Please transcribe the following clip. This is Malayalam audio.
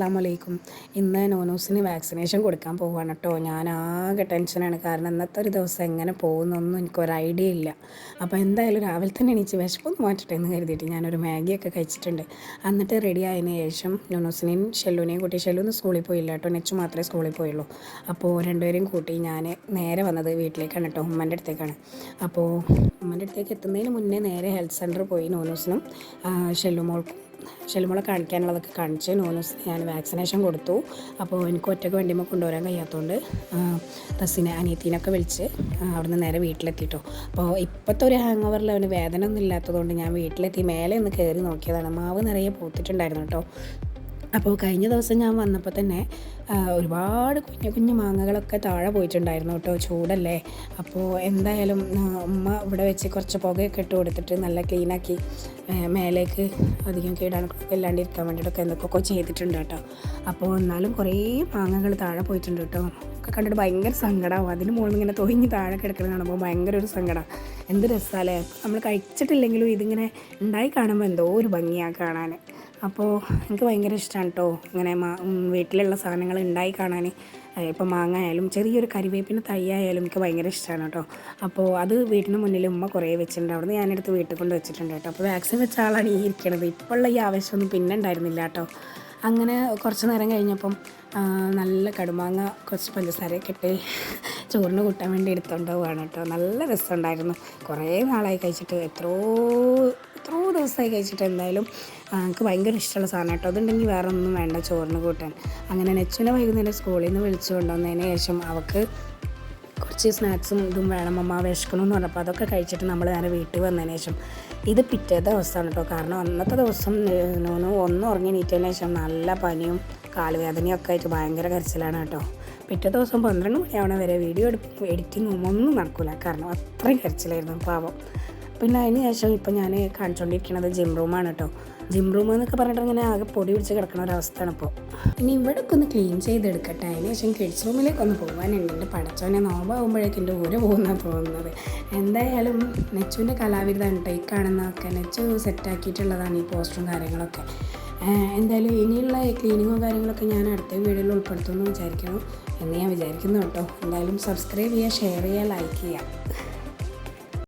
അസ്സാം വലൈക്കും. ഇന്ന് നോനൂസിന് വാക്സിനേഷൻ കൊടുക്കാൻ പോവുകയാണ് കേട്ടോ. ഞാൻ ആകെ ടെൻഷനാണ്. കാരണം ഇന്നത്തെ ഒരു ദിവസം എങ്ങനെ പോകുന്നൊന്നും എനിക്കൊരു ഐഡിയ ഇല്ല. അപ്പോൾ എന്തായാലും രാവിലെ തന്നെ എണീച്ച് വിശപ്പൊന്ന് മാറ്റട്ടെ എന്ന് കരുതിയിട്ട് ഞാനൊരു മാഗിയൊക്കെ കഴിച്ചിട്ടുണ്ട്. എന്നിട്ട് റെഡി ആയതിന് ശേഷം നോനൂസിനെയും ഷെല്ലുവിനെയും കൂട്ടി, ഷെല്ലുന്ന് സ്കൂളിൽ പോയില്ല കേട്ടോ, നെച്ചു മാത്രമേ സ്കൂളിൽ പോയുള്ളൂ. അപ്പോൾ രണ്ടുപേരെയും കൂട്ടി ഞാൻ നേരെ വന്നത് വീട്ടിലേക്കാണ് കേട്ടോ, ഉമ്മൻ്റെ അടുത്തേക്കാണ്. അപ്പോൾ ഉമ്മൻ്റെ അടുത്തേക്ക് എത്തുന്നതിന് മുന്നേ നേരെ ഹെൽത്ത് സെൻറ്ററിൽ പോയി നോനൂസിനും ഷെല്ലുമോളെ കാണിക്കാനുള്ളതൊക്കെ കാണിച്ച് നോനൂസിന് ഞാൻ വാക്സിനേഷൻ കൊടുത്തു. അപ്പോൾ എനിക്ക് ഒറ്റയ്ക്ക് വണ്ടിയുമ്പോൾ കൊണ്ടുവരാൻ കഴിയാത്തതുകൊണ്ട് റസിനെ അനിയത്തീനൊക്കെ വിളിച്ച് അവിടുന്ന് നേരെ വീട്ടിലെത്തിയിട്ടോ. അപ്പോൾ ഇപ്പോഴത്തെ ഒരു ഹാങ് ഓവറിൽ അവന് വേദന ഒന്നും ഇല്ലാത്തതുകൊണ്ട് ഞാൻ വീട്ടിലെത്തി മേലെ ഒന്ന് കയറി നോക്കിയതാണ്. മാവ് നിറയെ പൂത്തിട്ടുണ്ടായിരുന്നു കേട്ടോ. അപ്പോൾ കഴിഞ്ഞ ദിവസം ഞാൻ വന്നപ്പോൾ തന്നെ ഒരുപാട് കുഞ്ഞു മാങ്ങകളൊക്കെ താഴെ പോയിട്ടുണ്ടായിരുന്നു കേട്ടോ. ചൂടല്ലേ. അപ്പോൾ എന്തായാലും ഉമ്മ ഇവിടെ വെച്ച് കുറച്ച് പുകയൊക്കെ ഇട്ട് കൊടുത്തിട്ട് നല്ല ക്ലീനാക്കി മേലേക്ക് അധികം കീടാണുക്കളൊക്കെ ഇല്ലാണ്ടിരിക്കാൻ വേണ്ടിയിട്ടൊക്കെ എന്തൊക്കെയൊക്കെ ചെയ്തിട്ടുണ്ട് കേട്ടോ. അപ്പോൾ എന്നാലും കുറേ മാങ്ങകൾ താഴെ പോയിട്ടുണ്ട് കേട്ടോ. ഒക്കെ കണ്ടിട്ട് ഭയങ്കര സങ്കടമാവും. അതിന് മുകളിൽ ഇങ്ങനെ തൊഴിഞ്ഞ് താഴെ കിടക്കുന്നത് കാണുമ്പോൾ ഭയങ്കര ഒരു സങ്കടം. എന്ത് രസമല്ലേ. നമ്മൾ കഴിച്ചിട്ടില്ലെങ്കിലും ഇതിങ്ങനെ ഉണ്ടായി കാണുമ്പോൾ എന്തോ ഒരു ഭംഗിയാണ് കാണാൻ. അപ്പോൾ എനിക്ക് ഭയങ്കര ഇഷ്ടമാണ് കേട്ടോ ഇങ്ങനെ വീട്ടിലുള്ള സാധനങ്ങൾ ഉണ്ടായി കാണാൻ. ഇപ്പോൾ മാങ്ങ ആയാലും ചെറിയൊരു കരിവേപ്പിൻ്റെ തൈ ആയാലും എനിക്ക് ഭയങ്കര ഇഷ്ടമാണ് കേട്ടോ. അപ്പോൾ അത് വീട്ടിന് മുന്നിൽ ഉമ്മ കുറേ വെച്ചിട്ടുണ്ട്. അവിടെ നിന്ന് ഞാനെടുത്ത് വീട്ടിൽ കൊണ്ട് വെച്ചിട്ടുണ്ട് കേട്ടോ. അപ്പോൾ വാക്സിൻ വെച്ച ആളാണ് ഈ ഇരിക്കണത്. ഇപ്പോഴുള്ള ഈ ആവശ്യമൊന്നും പിന്നെ ഉണ്ടായിരുന്നില്ല കേട്ടോ. അങ്ങനെ കുറച്ച് നേരം കഴിഞ്ഞപ്പം നല്ല കടുമാങ്ങ കുറച്ച് പഞ്ചസാരയൊക്കെ ഇട്ട് ചോറിന് കൂട്ടാൻ വേണ്ടി എടുത്തുകൊണ്ട് പോവാണ് കേട്ടോ. നല്ല രസമുണ്ടായിരുന്നു. കുറേ നാളായി കഴിച്ചിട്ട്, എത്രയോ ദിവസമായി കഴിച്ചിട്ട്. എന്തായാലും എനിക്ക് ഭയങ്കര ഇഷ്ടമുള്ള സാധനം കേട്ടോ. അതുണ്ടെങ്കിൽ വേറെ ഒന്നും വേണ്ട ചോറിന് കൂട്ടാൻ. അങ്ങനെ നെച്ചുവിനെ വൈകുന്നേരം സ്കൂളിൽ നിന്ന് വിളിച്ചു കൊണ്ടുവന്നതിന് ശേഷം അവൾക്ക് കുറച്ച് സ്നാക്സും ഇതും വേണം, അമ്മ വിശക്കണമെന്ന് പറഞ്ഞപ്പോൾ അതൊക്കെ കഴിച്ചിട്ട് നമ്മൾ നേരെ വീട്ടിൽ വന്നതിന് ശേഷം ഇത് പിറ്റേ ദിവസമാണ് കേട്ടോ. കാരണം അന്നത്തെ ദിവസം ഒന്ന് ഉറങ്ങി നീറ്റതിന് ശേഷം നല്ല പനിയും കാലുവേദനയും ഒക്കെ ആയിട്ട് ഭയങ്കര കരച്ചിലാണ് കേട്ടോ. പിറ്റേ ദിവസം 12 മണിയാവണ വരെ വീഡിയോ എഡിറ്റിങ്ങും ഒന്നും നടക്കില്ല. കാരണം അത്രയും കരച്ചിലായിരുന്നു പാവം. പിന്നെ അതിന് ശേഷം ഇപ്പം ഞാൻ കാണിച്ചുകൊണ്ടിരിക്കുന്നത് ജിം റൂമാണ് കേട്ടോ. ജിം റൂം എന്നൊക്കെ പറഞ്ഞിട്ട് ഇങ്ങനെ ആകെ പൊടി പിടിച്ച് കിടക്കുന്ന ഒരവസ്ഥയാണ് ഇപ്പോൾ. ഇനി ഇവിടെയൊക്കെ ഒന്ന് ക്ലീൻ ചെയ്തെടുക്കട്ടെ. അതിന് ശേഷം കിഡ്സ് റൂമിലേക്ക് ഒന്ന് പോകാനുണ്ട്. എൻ്റെ പടച്ചവനെ നോമ്പാകുമ്പോഴേക്കും എൻ്റെ ഊര പോകുന്നതാണ് തോന്നുന്നത്. എന്തായാലും നെച്ചുവിൻ്റെ കലാവിരുതാണ് കേട്ടോ ഈ കാണുന്നതൊക്കെ. നെച്ചു സെറ്റാക്കിയിട്ടുള്ളതാണ് ഈ പോസ്റ്ററും കാര്യങ്ങളൊക്കെ. എന്തായാലും ഇനിയുള്ള ക്ലീനിങ്ങും കാര്യങ്ങളൊക്കെ ഞാൻ അടുത്ത വീഡിയോയിൽ ഉൾപ്പെടുത്തുമെന്ന് വിചാരിക്കുന്നു എന്ന് ഞാൻ വിചാരിക്കുന്നു കേട്ടോ. എന്തായാലും സബ്സ്ക്രൈബ് ചെയ്യുക, ഷെയർ ചെയ്യുക, ലൈക്ക് ചെയ്യുക.